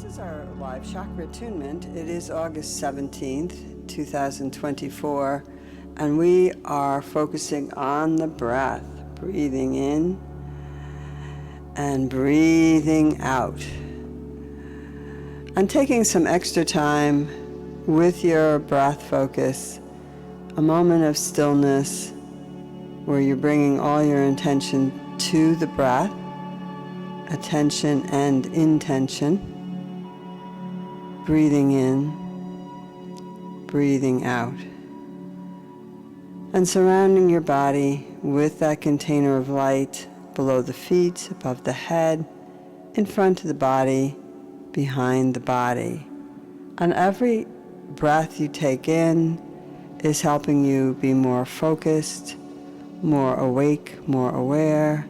This is our live Chakra Attunement. It is August 17th, 2024, and we are focusing on the breath, breathing in and breathing out. And taking some extra time with your breath focus, a moment of stillness where you're bringing all your intention to the breath, attention and intention. Breathing in, breathing out, and surrounding your body with that container of light below the feet, above the head, in front of the body, behind the body. And every breath you take in is helping you be more focused, more awake, more aware,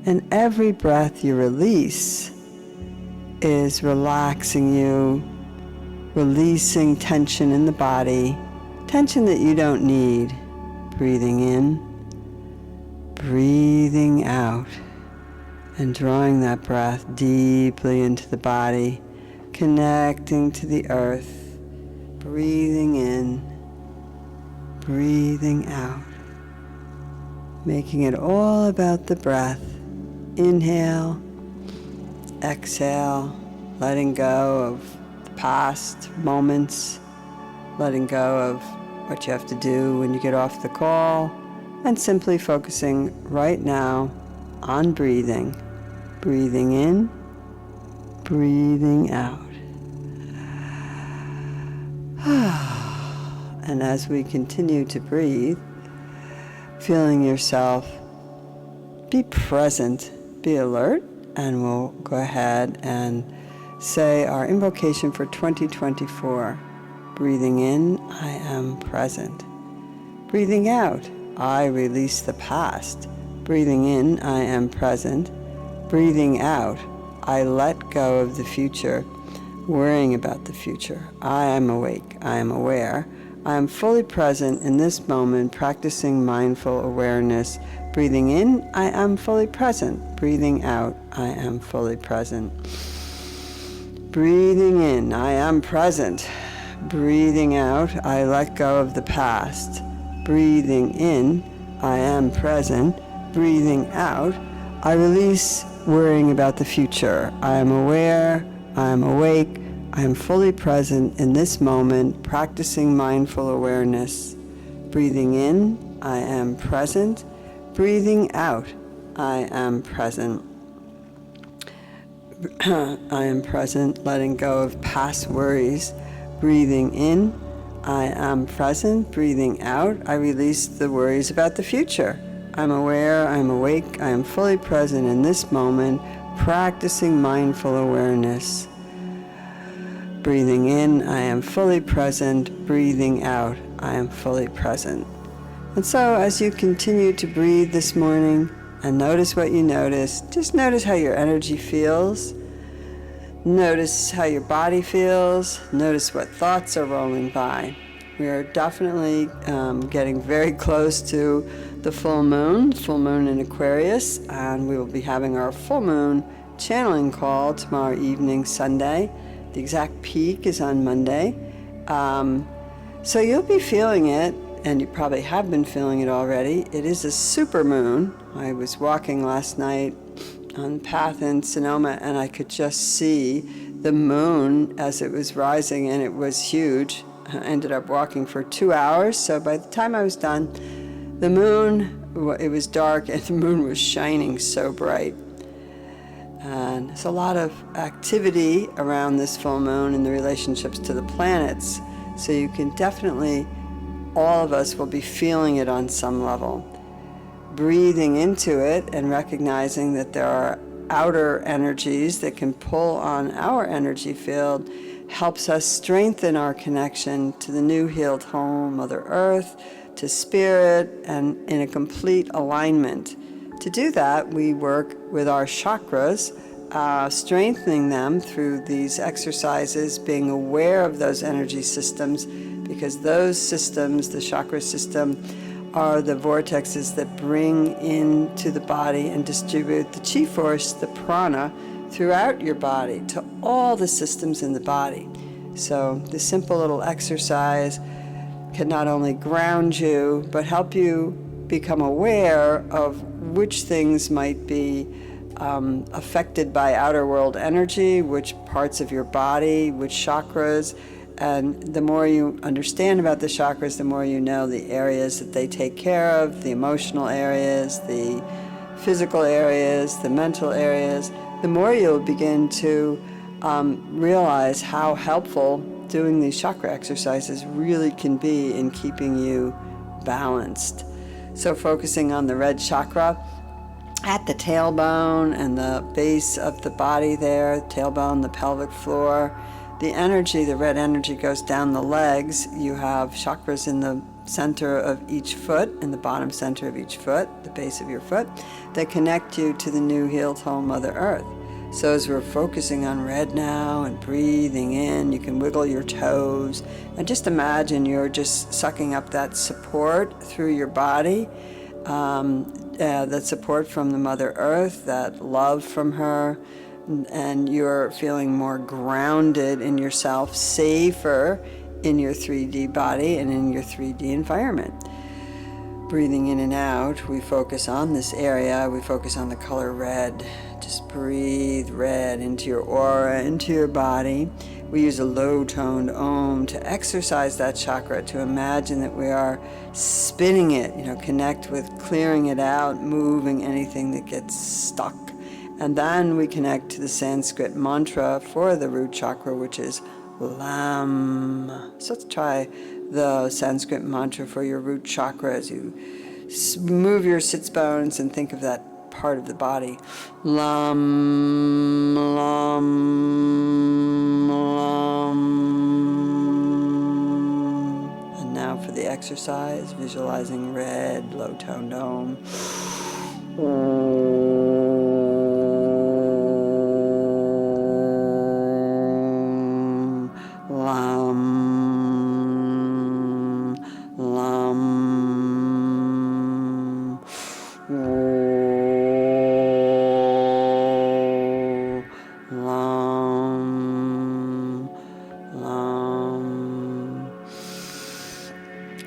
and every breath you release is relaxing you, releasing tension in the body, tension that you don't need. Breathing in, breathing out, and drawing that breath deeply into the body, connecting to the earth. Breathing in, breathing out, making it all about the breath. Inhale, exhale, letting go of past moments, letting go of what you have to do when you get off the call, and simply focusing right now on breathing. Breathing in, breathing out. And as we continue to breathe, feeling yourself, be present, be alert, and we'll go ahead and say our invocation for 2024. Breathing in, I am present. Breathing out, I release the past. Breathing in, I am present. Breathing out, I let go of the future, worrying about the future. I am awake, I am aware. I am fully present in this moment, practicing mindful awareness. Breathing in, I am fully present. Breathing out, I am fully present. Breathing in, I am present. Breathing out, I let go of the past. Breathing in, I am present. Breathing out, I release worrying about the future. I am aware, I am awake, I am fully present in this moment, practicing mindful awareness. Breathing in, I am present. Breathing out, I am present. I am present, letting go of past worries. Breathing in, I am present. Breathing out, I release the worries about the future. I'm aware, I'm awake, I am fully present in this moment, practicing mindful awareness. Breathing in, I am fully present. Breathing out, I am fully present. And so as you continue to breathe this morning and notice what you notice, just notice how your energy feels. Notice how your body feels. Notice what thoughts are rolling by. We are definitely getting very close to the full moon in Aquarius, and we will be having our full moon channeling call tomorrow evening, Sunday. The exact peak is on Monday. So you'll be feeling it, and you probably have been feeling it already. It is a super moon. I was walking last night on the path in Sonoma, and I could just see the moon as it was rising, and it was huge. I ended up walking for 2 hours, so by the time I was done, the moon, it was dark, and the moon was shining so bright. And there's a lot of activity around this full moon in the relationships to the planets, so you can definitely, all of us will be feeling it on some level. Breathing into it and recognizing that there are outer energies that can pull on our energy field helps us strengthen our connection to the new healed home, Mother Earth, to Spirit, and in a complete alignment. To do that, we work with our chakras, strengthening them through these exercises, being aware of those energy systems, because those systems, the chakra system, are the vortexes that bring into the body and distribute the chi force, the prana, throughout your body, to all the systems in the body. So this simple little exercise can not only ground you, but help you become aware of which things might be affected by outer world energy, which parts of your body, which chakras. And the more you understand about the chakras, the more you know the areas that they take care of, the emotional areas, the physical areas, the mental areas, the more you'll begin to realize how helpful doing these chakra exercises really can be in keeping you balanced. So focusing on the red chakra at the tailbone and the base of the body there, tailbone, the pelvic floor, the energy, the red energy goes down the legs. You have chakras in the center of each foot, in the bottom center of each foot, the base of your foot, that connect you to the new healed whole Mother Earth. So as we're focusing on red now and breathing in, you can wiggle your toes and just imagine you're just sucking up that support through your body, that support from the Mother Earth, that love from her, and you're feeling more grounded in yourself, safer in your 3D body and in your 3D environment. Breathing in and out, we focus on this area, we focus on the color red. Just breathe red into your aura, into your body. We use a low-toned Om to exercise that chakra, to imagine that we are spinning it, connect with clearing it out, moving anything that gets stuck. And then we connect to the Sanskrit mantra for the root chakra, which is Lam. So let's try the Sanskrit mantra for your root chakra as you move your sits bones and think of that part of the body. Lam, lam, lam. And now for the exercise, visualizing red, low-toned Om.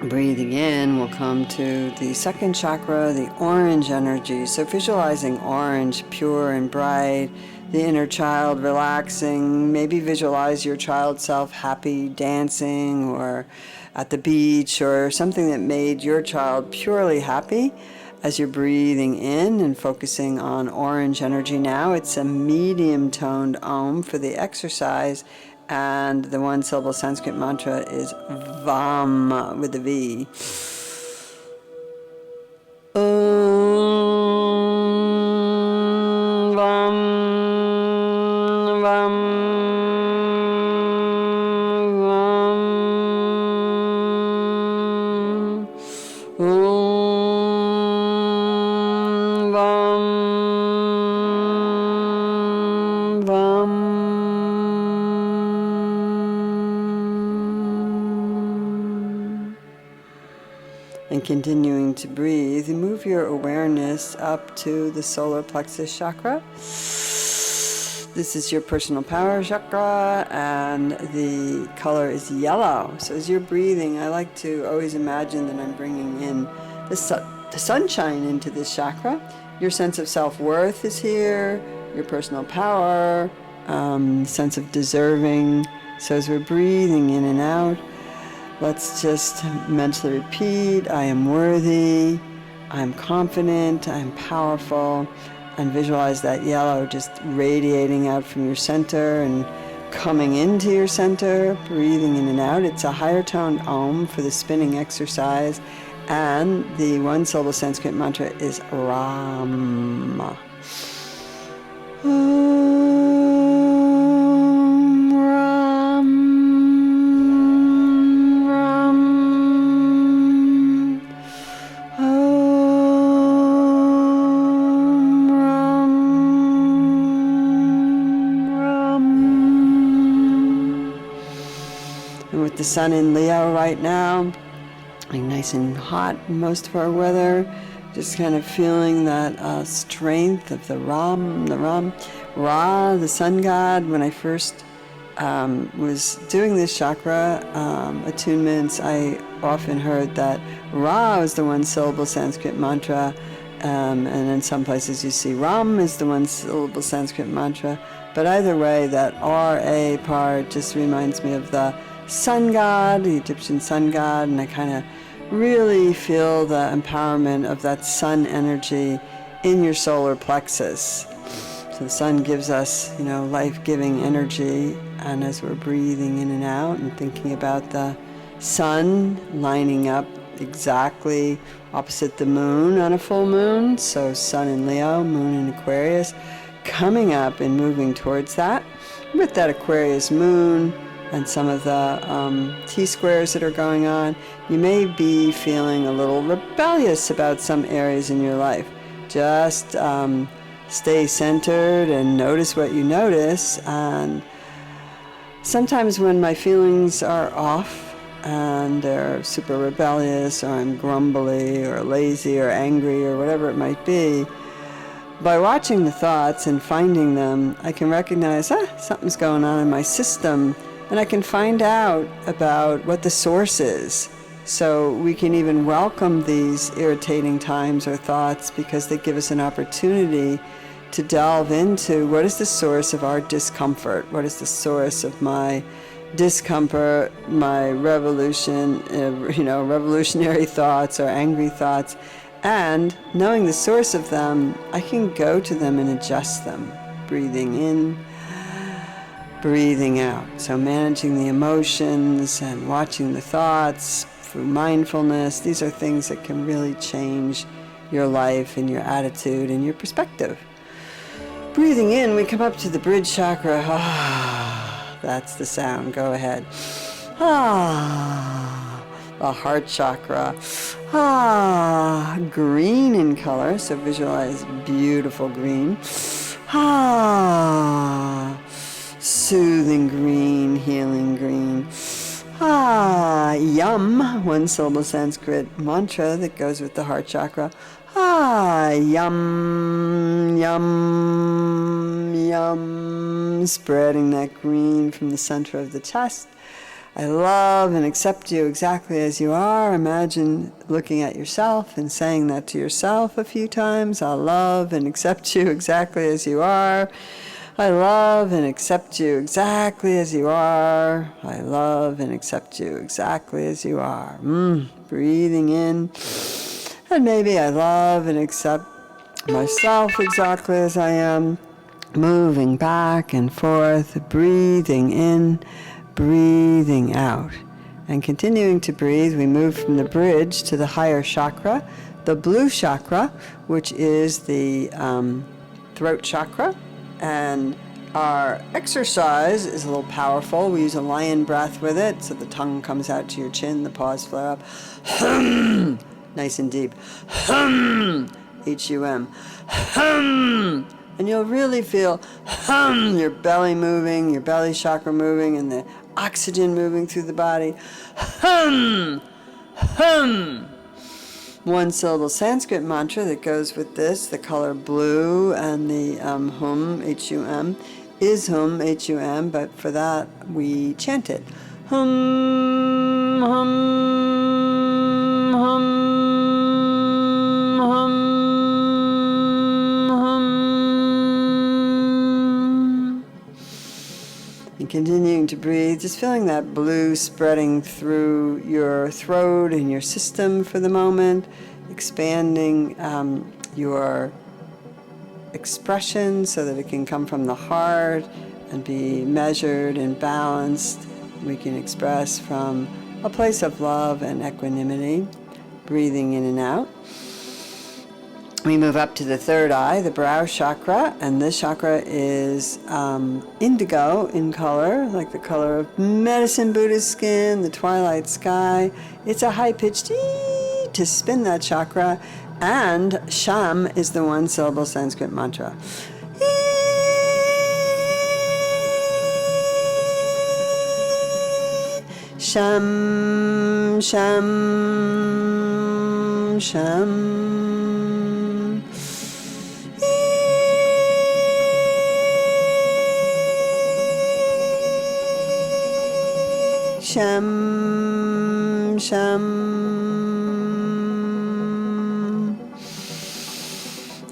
Breathing in, we'll come to the second chakra, the orange energy. So visualizing orange, pure and bright, the inner child relaxing. Maybe visualize your child self happy, dancing, or at the beach, or something that made your child purely happy. As you're breathing in and focusing on orange energy now, it's a medium-toned Om for the exercise. And the one-syllable Sanskrit mantra is Vam with a V. Om Vam Vam Vam Om Vam Vam. And continuing to breathe, move your awareness up to the solar plexus chakra. This is your personal power chakra, and the color is yellow. So as you're breathing, I like to always imagine that I'm bringing in the sunshine into this chakra. Your sense of self-worth is here, your personal power, sense of deserving. So as we're breathing in and out, let's just mentally repeat, I am worthy, I'm confident, I'm powerful, and visualize that yellow just radiating out from your center and coming into your center, breathing in and out. It's a higher toned Om for the spinning exercise, and the one-syllable Sanskrit mantra is Ram. The sun in Leo right now, like nice and hot in most of our weather. Just kind of feeling that strength of the Ra, the sun god. When I first was doing this chakra attunements, I often heard that Ra is the one-syllable Sanskrit mantra, and in some places you see Ram is the one-syllable Sanskrit mantra. But either way, that R-A part just reminds me of the sun god, the Egyptian sun god, and I kind of really feel the empowerment of that sun energy in your solar plexus. So the sun gives us, life-giving energy, and as we're breathing in and out and thinking about the sun lining up exactly opposite the moon on a full moon, so sun in Leo, moon in Aquarius, coming up and moving towards that, with that Aquarius moon and some of the T-squares that are going on, you may be feeling a little rebellious about some areas in your life. Just stay centered and notice what you notice. And sometimes when my feelings are off and they're super rebellious, or I'm grumbly or lazy or angry or whatever it might be, by watching the thoughts and finding them, I can recognize, something's going on in my system, and I can find out about what the source is. So we can even welcome these irritating times or thoughts, because they give us an opportunity to delve into what is the source of our discomfort, what is the source of my discomfort, my revolutionary thoughts or angry thoughts. And knowing the source of them, I can go to them and adjust them, breathing in, breathing out. So managing the emotions and watching the thoughts through mindfulness, these are things that can really change your life and your attitude and your perspective. Breathing in, we come up to the bridge chakra. That's the sound. Go ahead. The heart chakra. Green in color, so visualize beautiful green. Soothing green, healing green. Yum, one-syllable Sanskrit mantra that goes with the heart chakra. Yum, yum, yum, spreading that green from the center of the chest. I love and accept you exactly as you are. Imagine looking at yourself and saying that to yourself a few times. I love and accept you exactly as you are. I love and accept you exactly as you are. I love and accept you exactly as you are. Breathing in. And maybe I love and accept myself exactly as I am. Moving back and forth, breathing in, breathing out. And continuing to breathe, we move from the bridge to the higher chakra, the blue chakra, which is the throat chakra. And our exercise is a little powerful. We use a lion breath with it, so the tongue comes out to your chin, the paws flare up. Nice and deep. H-U-M. And you'll really feel your belly moving, your belly chakra moving, and the oxygen moving through the body. One-syllable Sanskrit mantra that goes with this, the color blue, and the hum, H-U-M, is hum, H-U-M, but for that we chant it. Hum, hum, hum, hum, hum. And continuing to breathe, just feeling that blue spreading through your throat and your system for the moment, expanding your expression so that it can come from the heart and be measured and balanced. We can express from a place of love and equanimity, breathing in and out. We move up to the third eye, the brow chakra, and this chakra is indigo in color, like the color of medicine Buddha's skin, the twilight sky. It's a high-pitched ee to spin that chakra, and Sham is the one-syllable Sanskrit mantra. Sham, sham, Sham. Sham, sham.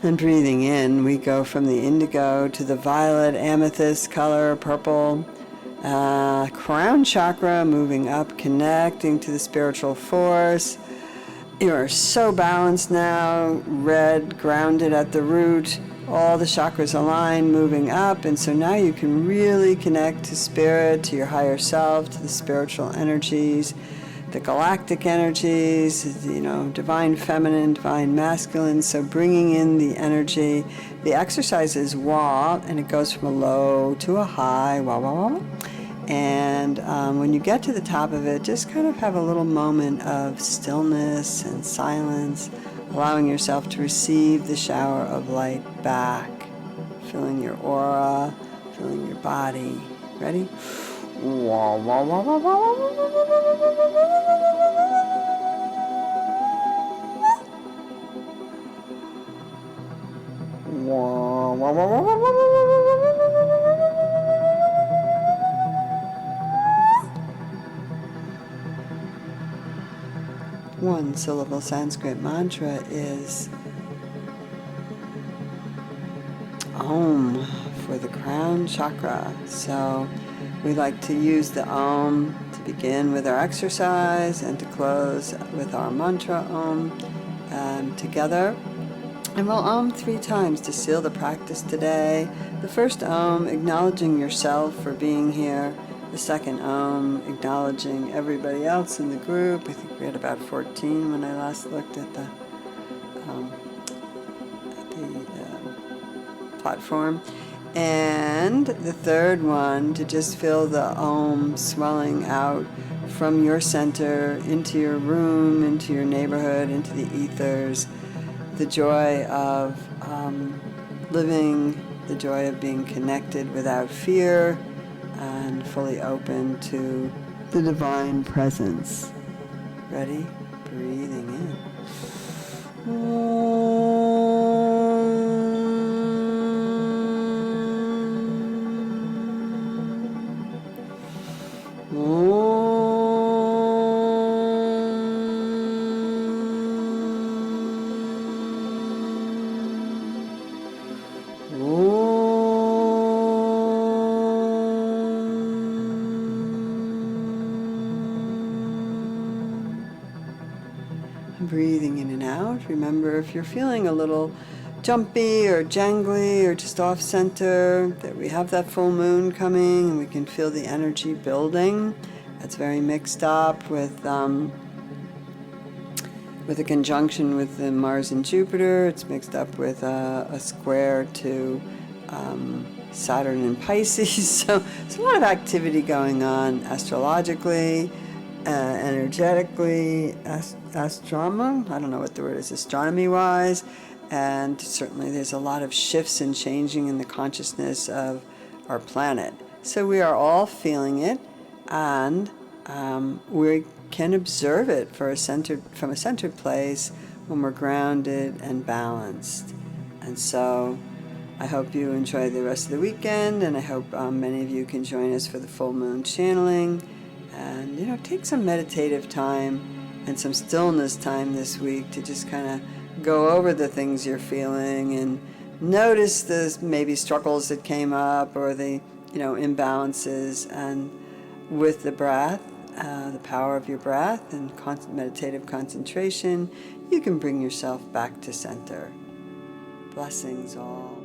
And breathing in, we go from the indigo to the violet, amethyst color, purple. Crown chakra, moving up, connecting to the spiritual force. You are so balanced now, red, grounded at the root, all the chakras aligned, moving up, and so now you can really connect to spirit, to your higher self, to the spiritual energies, the galactic energies, divine feminine, divine masculine, so bringing in the energy. The exercise is wah, and it goes from a low to a high, wah, wah, wah. And when you get to the top of it, just kind of have a little moment of stillness and silence, allowing yourself to receive the shower of light back, filling your aura, filling your body. Ready? One syllable Sanskrit mantra is Om for the crown chakra. So we like to use the Om to begin with our exercise and to close with our mantra Om together. And we'll Om 3 times to seal the practice today. The first Om, acknowledging yourself for being here. The second Om, acknowledging everybody else in the group. I think we had about 14 when I last looked at the platform. And the third one, to just feel the Om swelling out from your center into your room, into your neighborhood, into the ethers. The joy of living, the joy of being connected without fear, and fully open to the divine presence. Ready? Breathing in. Breathing in and out. Remember, if you're feeling a little jumpy or jangly or just off center, that we have that full moon coming and we can feel the energy building. That's very mixed up with a conjunction with the Mars and Jupiter. It's mixed up with a square to Saturn and Pisces. So there's a lot of activity going on astrologically, energetically, astronomy, I don't know what the word is, astronomy-wise, and certainly there's a lot of shifts and changing in the consciousness of our planet. So we are all feeling it, and we can observe it from a centered place when we're grounded and balanced. And so I hope you enjoy the rest of the weekend, and I hope many of you can join us for the full moon channeling. And, take some meditative time and some stillness time this week to just kind of go over the things you're feeling and notice the maybe struggles that came up or the, imbalances. And with the breath, the power of your breath and meditative concentration, you can bring yourself back to center. Blessings all.